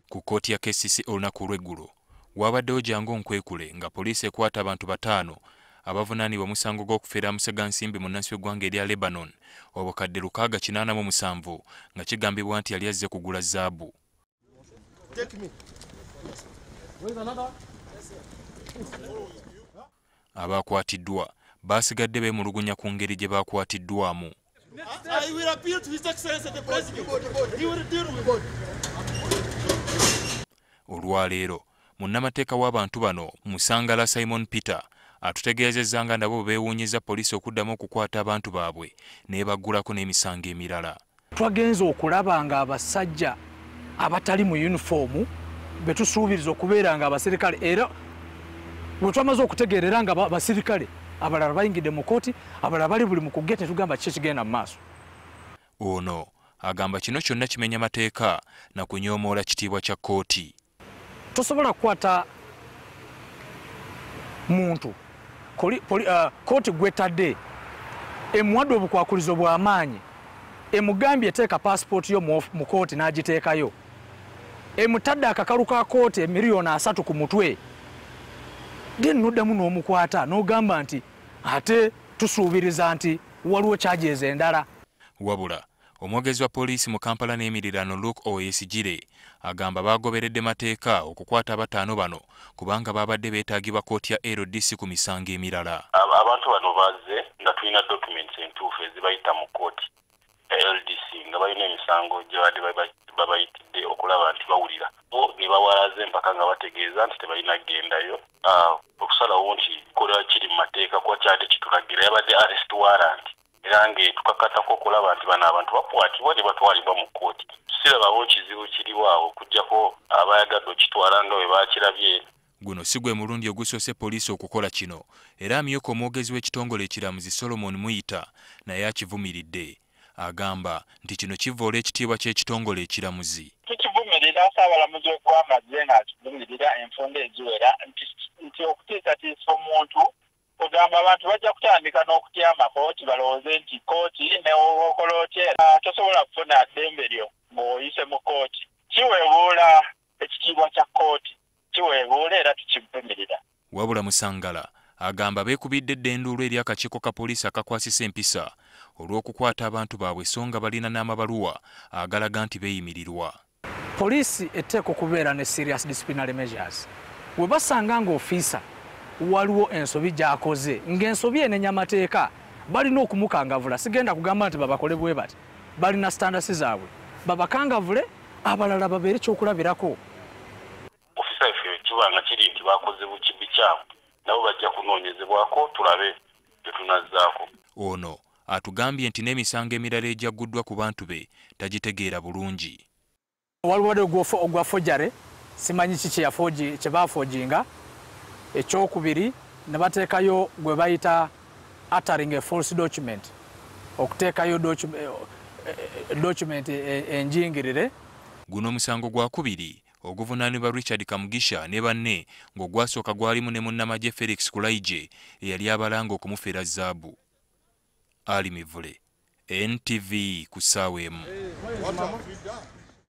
Ku kkooti ya KCCA olunaku lw'eggulo wabaddewo jangu nkwekule nga poliisi ekwata abantu bataano abavunaanibwa omusango gwokufera musiga nsimbi mu nnansi y'eggwanga erya Lebanon obukadde 687 nga kigambibwa nti yali azze kugula zaabu. Abakwatiddwa baasigadde beemulugunya ku ngeri gyebaakwatiddwamu. Olwaleero Bannamateeka w'abantu bano Musangala Simon Peter atutegeezezza nga nabo beewuunyiza poliisi okuddamu okukwata abantu baabwe n'ebaggulako n'emisango emirala. Twagenze okulaba nga abasajja abatali mu yunifoomu be tusuubiriza okubeera nga abasirikale, era bwe twamaze okutegeerera nga abasirikale abalala bayingidde mu kkooti, abalala bali buli mu kugenda, netugamba kiki kigenda mu maaso. Ono agamba kino kyonna kimenya mateeka na kunyoomoola kitiibwa kya kkooti. Tosobola kukwata muntu kkooti gwetadde emuwadde obukwakulizo bw'amaanyi, emugambye eteeka paasipooti yo mu kkooti n'agiteekayo, emutadde akakalu ka kkooti emiliyoni 3 ku mutwe, then noddamu n'omukwata n'ogamba nti ate tusuubiriza nti waliwo kyajeeza endala. Wabula omwogezi wa poliisi mu Kampala n'emirirano Luke Oyesigire agamba bagoberedde mateeka okukwata abataano bano kubanga babadde beetaagibwa kkooti ya LDC ku misango emirala. Abantu bano bazze nga tulina documents entuufu ezibayita mu kkooti LDC nga balina emisango gyebadde babayitidde okulaba nti bawulira ne bawalaze empaka nga bategeeza nti tebalina kugendayo. Okusalawo nti kola kiri mu mateeka kuba kyadde kitulagira yabadde arrest warrant era tukakatako okulaba nti bano abantu bakwatibwa ne batwalibwa mu kkooti. Sirabawo kizibu kiriwo awo okuggyako abayagadde okitwala nga bwe baakirabye. Guno si gwe mulundi ogusoose poliisi okukola kino, era amyuka omwogezi w'ekitongole ekiramuzi Solomon Muyita naye akivumiridde. Agamba nti kino kivvoola ekitiibwa ky'ekitongole ekiramuzi. Tukivumirira Ssaabalamuzi w'eggwanga ng'akivumirira enfunda eziwera nti okutiisatiisa omuntu ogamba abantu bajja kutandika n'okutyamako nti balowooze nti kkooti newokola otya tosobola kufuna ddembe lyo ng'oyise mu kkooti. Kiweebuula ekitiibwa kya kkooti, kiweebuula era tukivumirira. Wabula Musangala agamba beekubidde enduulu eri akakiiko ka poliisi akakwasisa empisa olw'okukwata abantu baabwe so nga balina n'amabaluwa agalaga nti beeyimirirwa. Poliisi etteeka okubeera ne serious disciplinary measures. We basanga ng'ofiisa waliwo ensobi gy'akoze ng'ensobi enenya mateeka, balina okumukangavula. Sigenda kugamba nti babakole bwe bati, balina standards zaabwe, babakangavule, abalala babeere kyokulabirako. Ofisa ffe kiba nga kiri nti bakoze bukyamu nabo bajja kunoonyezebwako tulabe bye tunazzaako. Ono atugambye nti n'emisango emirala egyaguddwa ku bantu be tagitegeera bulungi. Waliwo ogwa fojjare, simanyi kiki kye baafojjinga. Ekyokubiri ne bateekayo gwe bayita uttering a false document, okuteekayo document enjingirire. Guno musango gwa kubiri oguvunaanibwa Richard Kamugisha ne banne ng'ogwasooka gwalimu ne munnamagye Felix Kulaije eyali abalanga okumufera zaabu. Ali Mivule, NTV ku ssaawa emu.